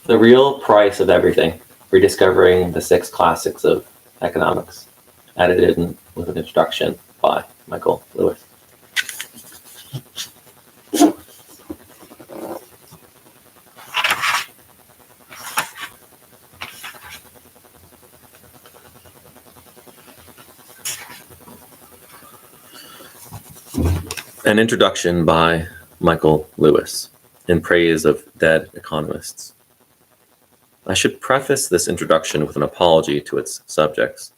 The Real Price of Everything, Rediscovering the Six Classics of Economics, edited with an introduction by Michael Lewis. An introduction by Michael Lewis in praise of dead economists. I should preface this introduction with an apology to its subjects.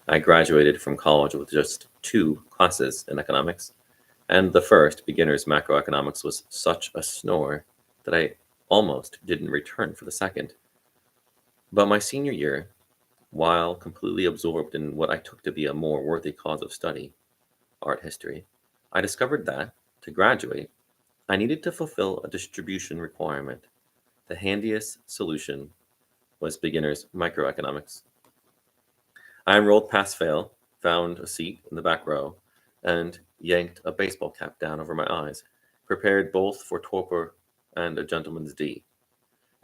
I graduated from college with just 2 classes in economics, and the first, beginner's macroeconomics, was such a snore that I almost didn't return for the second. But my senior year, while completely absorbed in what I took to be a more worthy cause of study, art history, I discovered that, to graduate, I needed to fulfill a distribution requirement. The handiest solution was beginner's microeconomics. I enrolled pass-fail, found a seat in the back row, and yanked a baseball cap down over my eyes, prepared both for torpor and a gentleman's D.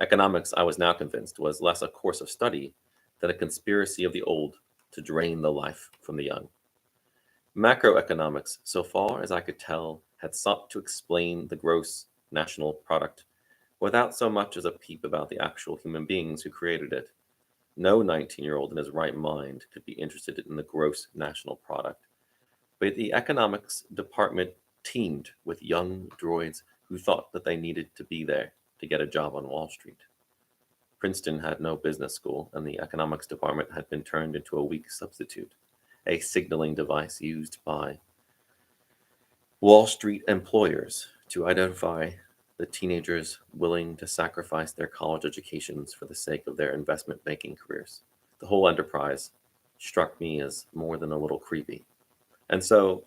Economics, I was now convinced, was less a course of study than a conspiracy of the old to drain the life from the young. Macroeconomics, so far as I could tell, had sought to explain the gross national product without so much as a peep about the actual human beings who created it. No 19-year-old in his right mind could be interested in the gross national product. But the economics department teemed with young droids who thought that they needed to be there to get a job on Wall Street. Princeton had no business school, and the economics department had been turned into a weak substitute, a signaling device used by Wall Street employers to identify the teenagers willing to sacrifice their college educations for the sake of their investment banking careers. The whole enterprise struck me as more than a little creepy. And so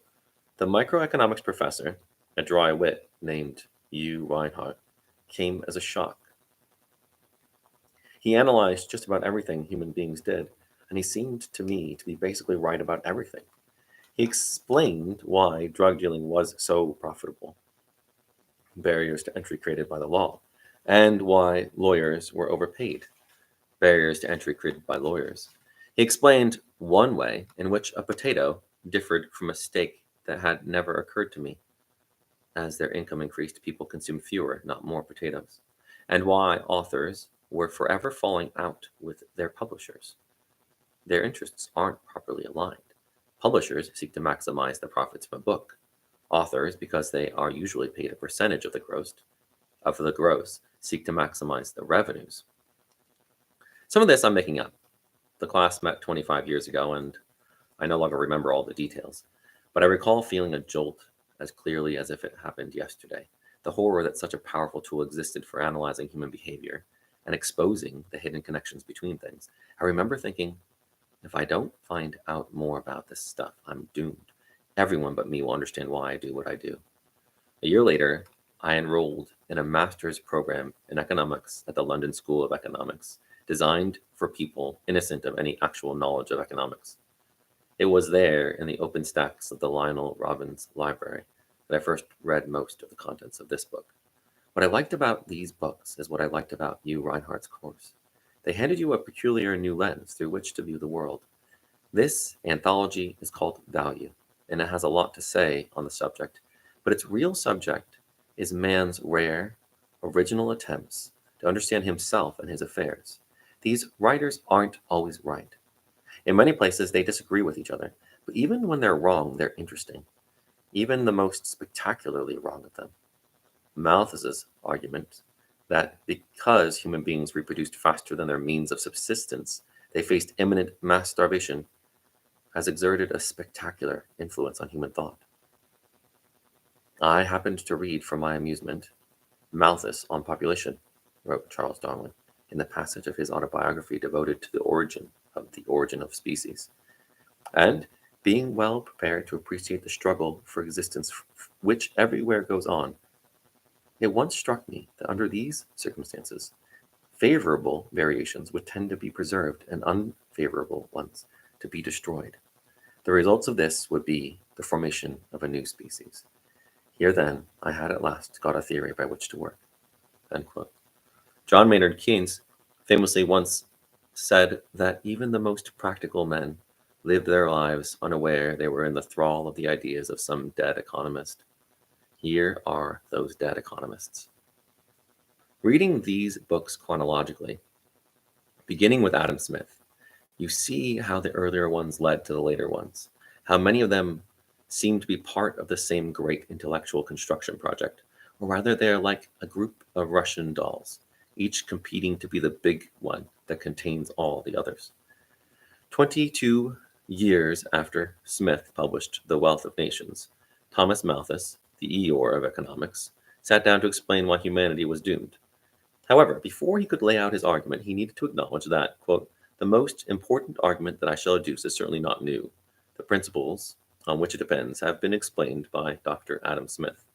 the microeconomics professor, a dry wit named U. Reinhardt, came as a shock. He analyzed just about everything human beings did, and he seemed to me to be basically right about everything. He explained why drug dealing was so profitable, barriers to entry created by the law, and why lawyers were overpaid, barriers to entry created by lawyers. He explained one way in which a potato differed from a steak that had never occurred to me. As their income increased, people consumed fewer, not more potatoes, and why authors were forever falling out with their publishers. Their interests aren't properly aligned. Publishers seek to maximize the profits of a book. Authors, because they are usually paid a percentage of the gross, seek to maximize the revenues. Some of this I'm making up. The class met 25 years ago, and I no longer remember all the details, but I recall feeling a jolt as clearly as if it happened yesterday. The horror that such a powerful tool existed for analyzing human behavior and exposing the hidden connections between things. I remember thinking, if I don't find out more about this stuff, I'm doomed. Everyone but me will understand why I do what I do. A year later, I enrolled in a master's program in economics at the London School of Economics, designed for people innocent of any actual knowledge of economics. It was there in the open stacks of the Lionel Robbins Library that I first read most of the contents of this book. What I liked about these books is what I liked about U. Reinhardt's course. They handed you a peculiar new lens through which to view the world. This anthology is called Value, and it has a lot to say on the subject, but its real subject is man's rare, original attempts to understand himself and his affairs. These writers aren't always right. In many places, they disagree with each other, but even when they're wrong, they're interesting, even the most spectacularly wrong of them. Malthus's argument that because human beings reproduced faster than their means of subsistence, they faced imminent mass starvation, has exerted a spectacular influence on human thought. I happened to read for my amusement Malthus on Population, wrote Charles Darwin, in the passage of his autobiography devoted to the origin of species. And being well prepared to appreciate the struggle for existence which everywhere goes on, it once struck me that under these circumstances, favorable variations would tend to be preserved and unfavorable ones to be destroyed. The results of this would be the formation of a new species. Here then, I had at last got a theory by which to work. End quote. John Maynard Keynes famously once said that even the most practical men lived their lives unaware they were in the thrall of the ideas of some dead economist. Here are those dead economists. Reading these books chronologically, beginning with Adam Smith, you see how the earlier ones led to the later ones, how many of them seem to be part of the same great intellectual construction project, or rather they are like a group of Russian dolls, each competing to be the big one that contains all the others. 22 years after Smith published The Wealth of Nations, Thomas Malthus, the Eeyore of economics, sat down to explain why humanity was doomed. However, before he could lay out his argument, he needed to acknowledge that, quote, the most important argument that I shall adduce is certainly not new. The principles on which it depends have been explained by Dr. Adam Smith,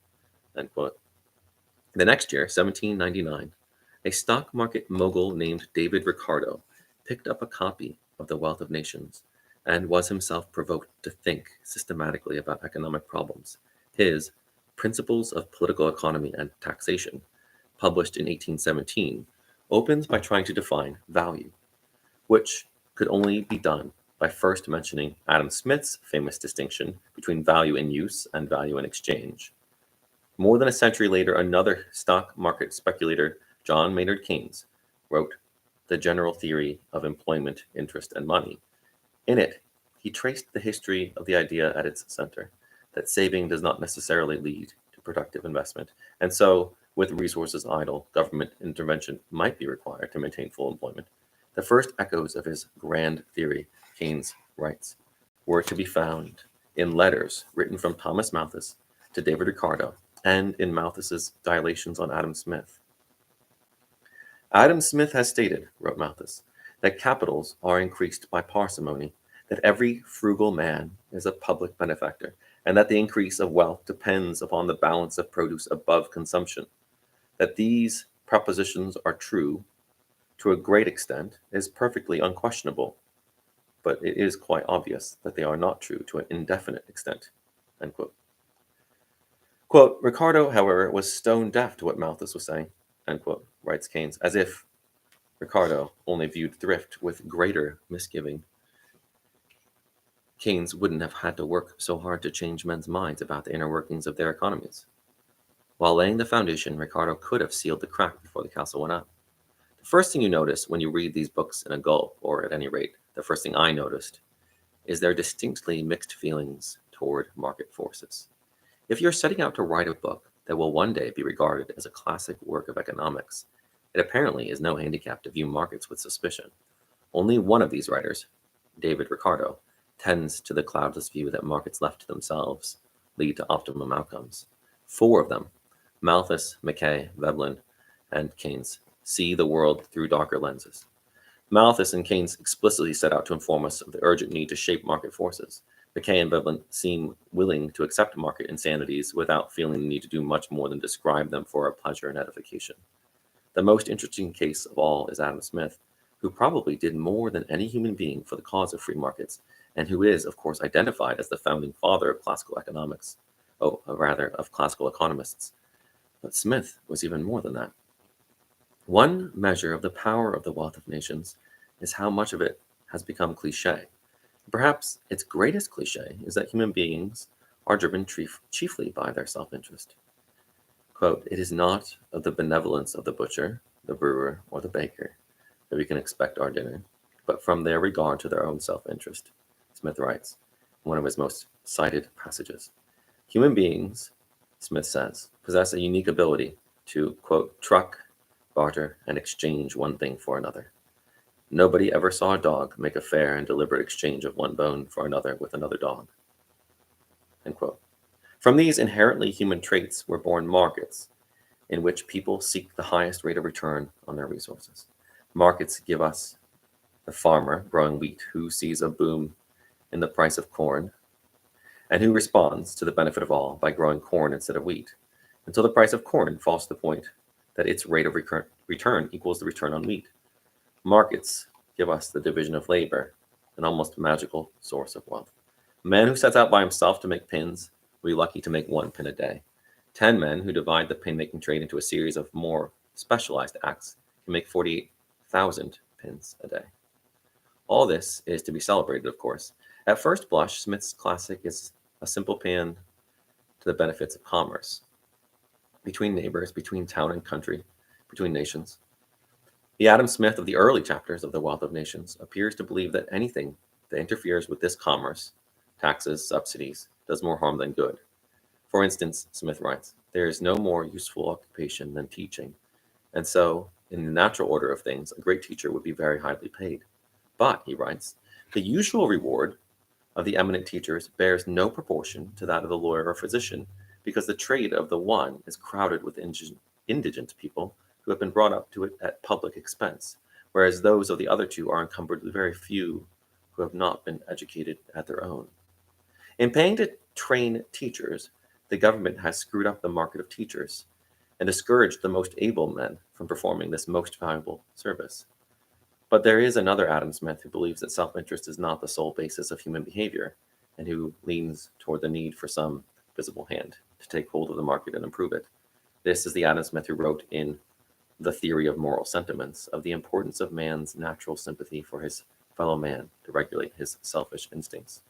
end quote. The next year, 1799, a stock market mogul named David Ricardo picked up a copy of The Wealth of Nations and was himself provoked to think systematically about economic problems. His Principles of Political Economy and Taxation, published in 1817, opens by trying to define value, which could only be done by first mentioning Adam Smith's famous distinction between value in use and value in exchange. More than a century later, another stock market speculator, John Maynard Keynes, wrote The General Theory of Employment, Interest, and Money. In it, he traced the history of the idea at its center, that saving does not necessarily lead to productive investment, and so, with resources idle, government intervention might be required to maintain full employment. The first echoes of his grand theory, Keynes writes, were to be found in letters written from Thomas Malthus to David Ricardo, and in Malthus's dilations on Adam Smith. Adam Smith has stated, wrote Malthus, that capitals are increased by parsimony, that every frugal man is a public benefactor, and that the increase of wealth depends upon the balance of produce above consumption. That these propositions are true to a great extent is perfectly unquestionable, but it is quite obvious that they are not true to an indefinite extent. End quote. Quote, Ricardo, however, was stone deaf to what Malthus was saying, end quote, writes Keynes, as if Ricardo only viewed thrift with greater misgiving. Keynes wouldn't have had to work so hard to change men's minds about the inner workings of their economies. While laying the foundation, Ricardo could have sealed the crack before the castle went up. The first thing you notice when you read these books in a gulp, or at any rate, the first thing I noticed, is their distinctly mixed feelings toward market forces. If you're setting out to write a book that will one day be regarded as a classic work of economics, it apparently is no handicap to view markets with suspicion. Only one of these writers, David Ricardo, tends to the cloudless view that markets left to themselves lead to optimum outcomes. Four of them, Malthus, Mackay, Veblen, and Keynes, see the world through darker lenses. Malthus and Keynes explicitly set out to inform us of the urgent need to shape market forces. Mackay and Veblen seem willing to accept market insanities without feeling the need to do much more than describe them for our pleasure and edification. The most interesting case of all is Adam Smith, who probably did more than any human being for the cause of free markets, and who is, of course, identified as the founding father of classical economics, rather, of classical economists. But Smith was even more than that. One measure of the power of the wealth of nations is how much of it has become cliche. Perhaps its greatest cliche is that human beings are driven chiefly by their self-interest. Quote, it is not of the benevolence of the butcher, the brewer, or the baker that we can expect our dinner, but from their regard to their own self-interest, Smith writes in one of his most cited passages. Human beings, Smith says, possess a unique ability to, quote, truck, barter, and exchange one thing for another. Nobody ever saw a dog make a fair and deliberate exchange of one bone for another with another dog. End quote. From these inherently human traits were born markets, in which people seek the highest rate of return on their resources. Markets give us the farmer growing wheat who sees a boom in the price of corn and who responds to the benefit of all by growing corn instead of wheat, until the price of corn falls to the point that its rate of return equals the return on wheat. Markets give us the division of labor, an almost magical source of wealth. A man who sets out by himself to make pins will be lucky to make one pin a day. 10 men who divide the pin-making trade into a series of more specialized acts can make 48,000 pins a day. All this is to be celebrated, of course. At first blush, Smith's classic is a simple paean to the benefits of commerce between neighbors, between town and country, between nations. The Adam Smith of the early chapters of The Wealth of Nations appears to believe that anything that interferes with this commerce, taxes, subsidies, does more harm than good. For instance, Smith writes, there is no more useful occupation than teaching, and so, in the natural order of things, a great teacher would be very highly paid. But, he writes, the usual reward of the eminent teachers bears no proportion to that of the lawyer or physician, because the trade of the one is crowded with indigent people who have been brought up to it at public expense, whereas those of the other two are encumbered with very few who have not been educated at their own. In paying to train teachers, the government has screwed up the market of teachers and discouraged the most able men from performing this most valuable service. But there is another Adam Smith who believes that self-interest is not the sole basis of human behavior, and who leans toward the need for some visible hand to take hold of the market and improve it. This is the Adam Smith who wrote in The Theory of Moral Sentiments of the importance of man's natural sympathy for his fellow man to regulate his selfish instincts.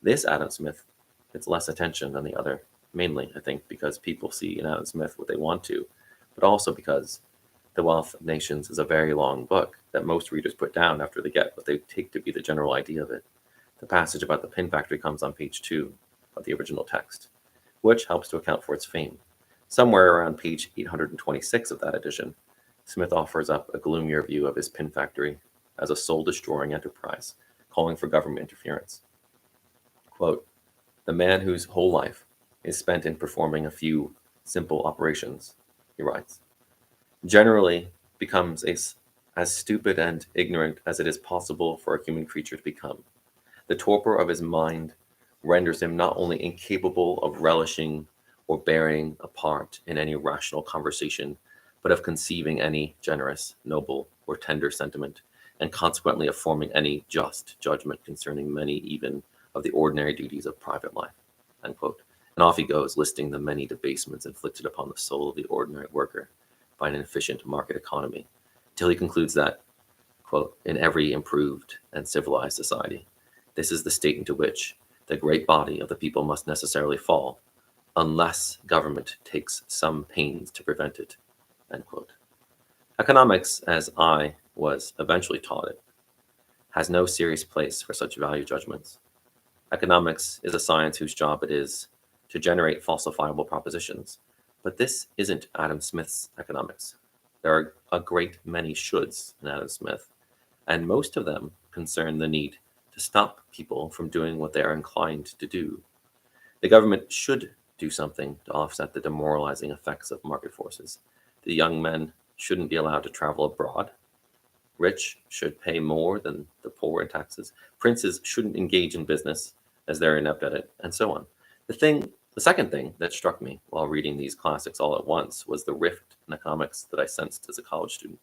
This Adam Smith gets less attention than the other, mainly, I think, because people see in Adam Smith what they want to, but also because The Wealth of Nations is a very long book that most readers put down after they get what they take to be the general idea of it. The passage about the pin factory comes on page 2 of the original text, which helps to account for its fame. Somewhere around page 826 of that edition, Smith offers up a gloomier view of his pin factory as a soul-destroying enterprise, calling for government interference. Quote, the man whose whole life is spent in performing a few simple operations, he writes, generally becomes as stupid and ignorant as it is possible for a human creature to become. The torpor of his mind renders him not only incapable of relishing or bearing a part in any rational conversation, but of conceiving any generous, noble, or tender sentiment, and consequently of forming any just judgment concerning many even of the ordinary duties of private life. Unquote. And off he goes, listing the many debasements inflicted upon the soul of the ordinary worker by an efficient market economy, till he concludes that, quote, in every improved and civilized society, this is the state into which the great body of the people must necessarily fall, unless government takes some pains to prevent it, end quote. Economics, as I was eventually taught it, has no serious place for such value judgments. Economics is a science whose job it is to generate falsifiable propositions. But this isn't Adam Smith's economics. There are a great many shoulds in Adam Smith, and most of them concern the need to stop people from doing what they are inclined to do. The government should do something to offset the demoralizing effects of market forces. The young men shouldn't be allowed to travel abroad. Rich should pay more than the poor in taxes. Princes shouldn't engage in business as they're inept at it, and so on. The second thing that struck me while reading these classics all at once was the rift in economics that I sensed as a college student.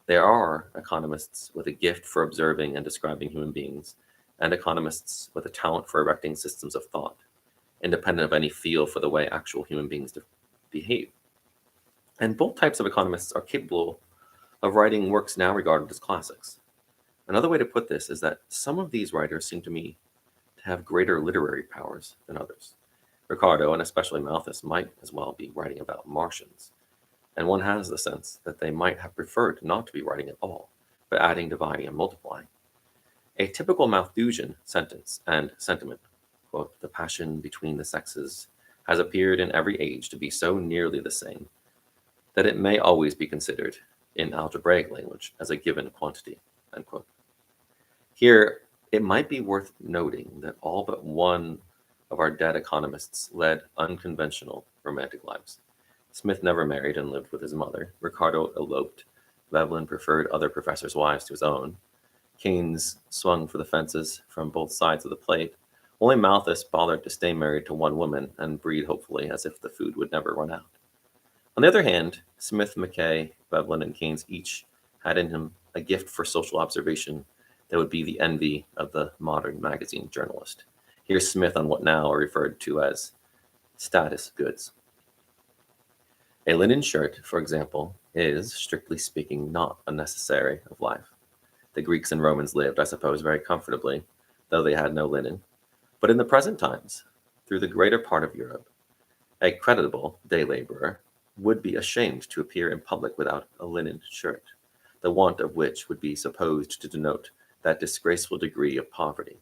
There are economists with a gift for observing and describing human beings, and economists with a talent for erecting systems of thought, independent of any feel for the way actual human beings behave. And both types of economists are capable of writing works now regarded as classics. Another way to put this is that some of these writers seem to me to have greater literary powers than others. Ricardo, and especially Malthus, might as well be writing about Martians, and one has the sense that they might have preferred not to be writing at all, but adding, dividing, and multiplying. A typical Malthusian sentence and sentiment, quote, the passion between the sexes has appeared in every age to be so nearly the same that it may always be considered, in algebraic language, as a given quantity, end quote. Here, it might be worth noting that all but one of our dead economists led unconventional romantic lives. Smith never married and lived with his mother. Ricardo eloped. Veblen preferred other professors' wives to his own. Keynes swung for the fences from both sides of the plate. Only Malthus bothered to stay married to one woman and breed hopefully as if the food would never run out. On the other hand, Smith, Mackay, Veblen, and Keynes each had in him a gift for social observation that would be the envy of the modern magazine journalist. Here's Smith on what now are referred to as status goods. A linen shirt, for example, is, strictly speaking, not a necessary of life. The Greeks and Romans lived, I suppose, very comfortably, though they had no linen. But in the present times, through the greater part of Europe, a creditable day laborer would be ashamed to appear in public without a linen shirt, the want of which would be supposed to denote that disgraceful degree of poverty.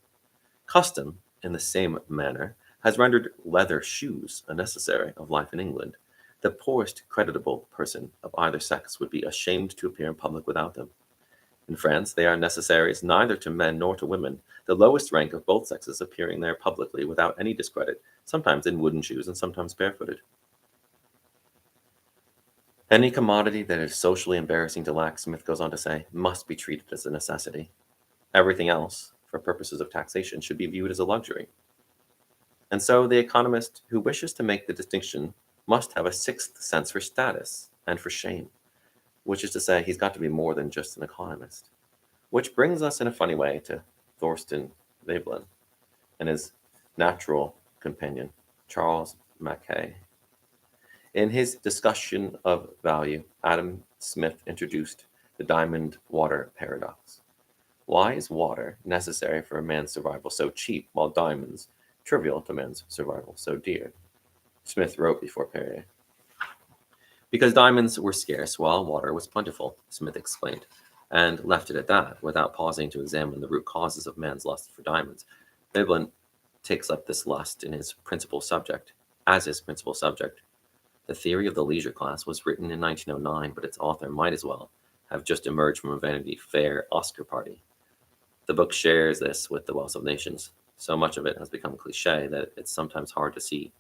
Custom, in the same manner, has rendered leather shoes a necessary of life in England. The poorest creditable person of either sex would be ashamed to appear in public without them. In France, they are necessaries neither to men nor to women, the lowest rank of both sexes appearing there publicly without any discredit, sometimes in wooden shoes and sometimes barefooted. Any commodity that is socially embarrassing to lack, Smith goes on to say, must be treated as a necessity. Everything else, for purposes of taxation, should be viewed as a luxury. And so the economist who wishes to make the distinction must have a sixth sense for status and for shame, which is to say, he's got to be more than just an economist. Which brings us in a funny way to Thorsten Veblen and his natural companion, Charles Mackay. In his discussion of value, Adam Smith introduced the diamond water paradox. Why is water necessary for a man's survival so cheap, while diamonds, trivial to man's survival, so dear? Smith wrote before Perrier. Because diamonds were scarce while water was plentiful, Smith explained, and left it at that, without pausing to examine the root causes of man's lust for diamonds. Veblen takes up this lust in his principal subject, as his principal subject. The Theory of the Leisure Class was written in 1909, but its author might as well have just emerged from a Vanity Fair Oscar party. The book shares this with The Wealth of Nations. So much of it has become cliche that it's sometimes hard to see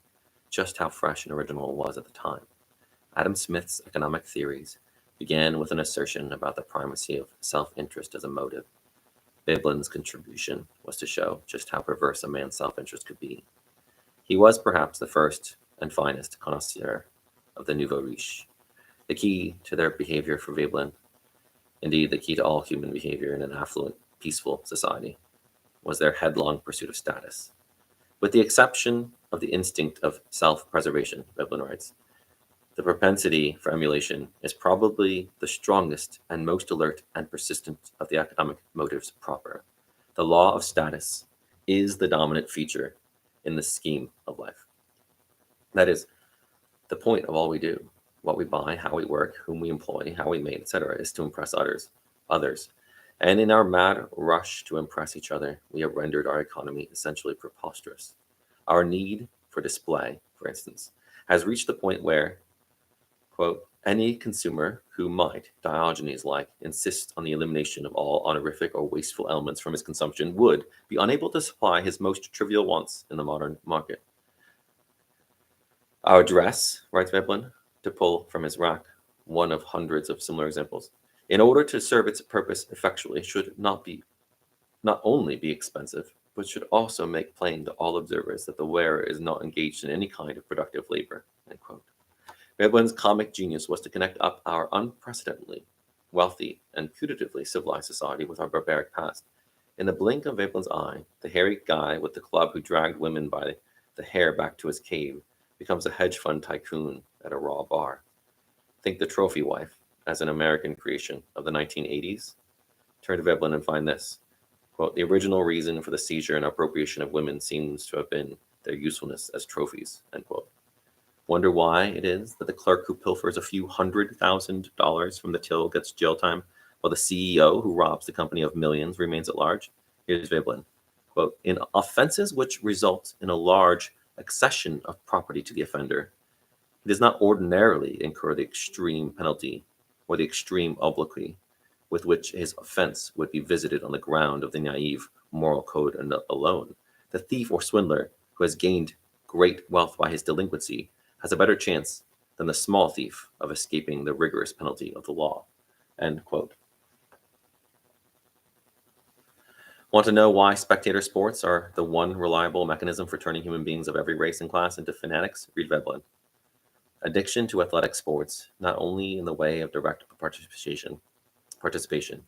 just how fresh and original it was at the time. Adam Smith's economic theories began with an assertion about the primacy of self-interest as a motive. Veblen's contribution was to show just how perverse a man's self-interest could be. He was perhaps the first and finest connoisseur of the nouveau riche. The key to their behavior for Veblen, indeed the key to all human behavior in an affluent, peaceful society, was their headlong pursuit of status. With the exception of the instinct of self-preservation, Veblen writes, the propensity for emulation is probably the strongest and most alert and persistent of the economic motives proper. The law of status is the dominant feature in the scheme of life. That is, the point of all we do, what we buy, how we work, whom we employ, how we mate, etc., is to impress others. And in our mad rush to impress each other, we have rendered our economy essentially preposterous. Our need for display, for instance, has reached the point where, quote, any consumer who might, Diogenes-like, insist on the elimination of all honorific or wasteful elements from his consumption would be unable to supply his most trivial wants in the modern market. Our dress, writes Veblen, to pull from his rack one of hundreds of similar examples, in order to serve its purpose effectually, should not only be expensive, but should also make plain to all observers that the wearer is not engaged in any kind of productive labor. End quote. Veblen's comic genius was to connect up our unprecedentedly wealthy and putatively civilized society with our barbaric past. In the blink of Veblen's eye, the hairy guy with the club who dragged women by the hair back to his cave becomes a hedge fund tycoon at a raw bar. Think the trophy wife as an American creation of the 1980s? Turn to Veblen and find this. Quote, the original reason for the seizure and appropriation of women seems to have been their usefulness as trophies, end quote. Wonder why it is that the clerk who pilfers a few $100,000 from the till gets jail time, while the CEO who robs the company of millions remains at large? Here's Veblen. Quote, in offenses which result in a large accession of property to the offender, he does not ordinarily incur the extreme penalty or the extreme obloquy with which his offense would be visited on the ground of the naive moral code alone. The thief or swindler who has gained great wealth by his delinquency has a better chance than the small thief of escaping the rigorous penalty of the law. End quote. Want to know why spectator sports are the one reliable mechanism for turning human beings of every race and class into fanatics? Read Veblen. Addiction to athletic sports, not only in the way of direct participation,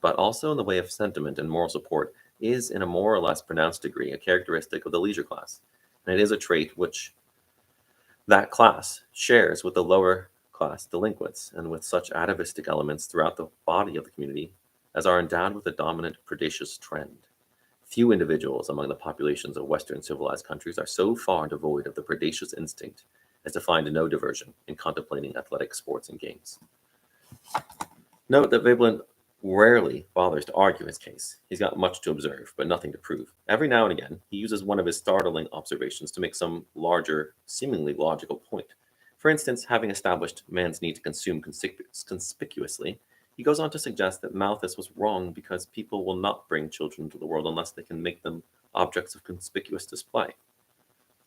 but also in the way of sentiment and moral support, is in a more or less pronounced degree a characteristic of the leisure class. And it is a trait which that class shares with the lower class delinquents, and with such atavistic elements throughout the body of the community as are endowed with a dominant predacious trend. Few individuals among the populations of Western civilized countries are so far devoid of the predacious instinct as to find no diversion in contemplating athletic sports and games. Note that Veblen rarely bothers to argue his case. He's got much to observe, but nothing to prove. Every now and again, he uses one of his startling observations to make some larger, seemingly logical point. For instance, having established man's need to consume conspicuously, he goes on to suggest that Malthus was wrong because people will not bring children into the world unless they can make them objects of conspicuous display.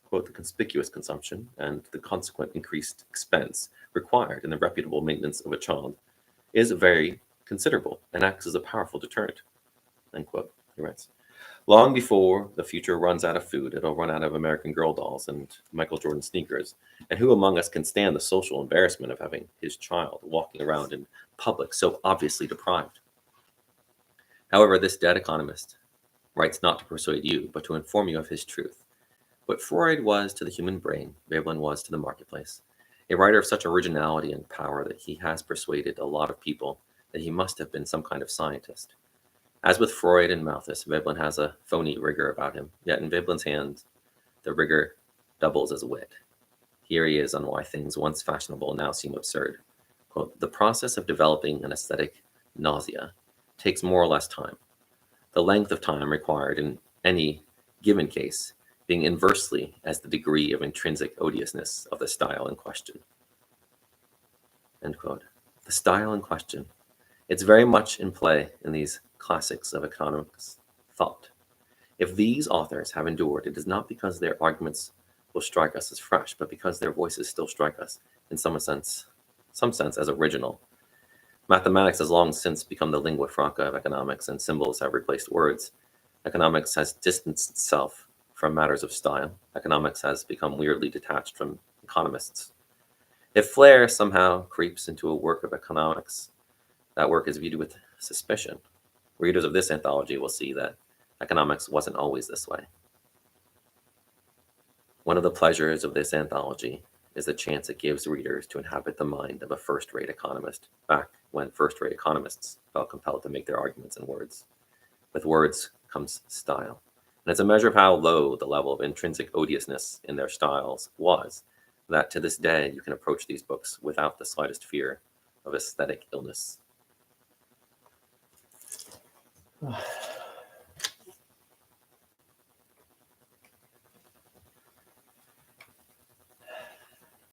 Quote, the conspicuous consumption and the consequent increased expense required in the reputable maintenance of a child is very considerable and acts as a powerful deterrent. End quote. He writes, long before the future runs out of food, it'll run out of American Girl dolls and Michael Jordan sneakers. And who among us can stand the social embarrassment of having his child walking around in public so obviously deprived? However, this dead economist writes not to persuade you, but to inform you of his truth. What Freud was to the human brain, Veblen was to the marketplace. A writer of such originality and power that he has persuaded a lot of people that he must have been some kind of scientist. As with Freud and Malthus, Veblen has a phony rigor about him, yet in Veblen's hands, the rigor doubles as wit. Here he is on why things once fashionable now seem absurd. Quote, the process of developing an aesthetic nausea takes more or less time. The length of time required in any given case being inversely as the degree of intrinsic odiousness of the style in question. End quote. The style in question. It's very much in play in these classics of economics thought. If these authors have endured, it is not because their arguments will strike us as fresh, but because their voices still strike us in some sense as original. Mathematics has long since become the lingua franca of economics, and symbols have replaced words. Economics has distanced itself from matters of style. Economics has become weirdly detached from economists. If flair somehow creeps into a work of economics, that work is viewed with suspicion. Readers of this anthology will see that economics wasn't always this way. One of the pleasures of this anthology is the chance it gives readers to inhabit the mind of a first-rate economist, back when first-rate economists felt compelled to make their arguments in words. With words comes style. And it's a measure of how low the level of intrinsic odiousness in their styles was, that to this day you can approach these books without the slightest fear of aesthetic illness.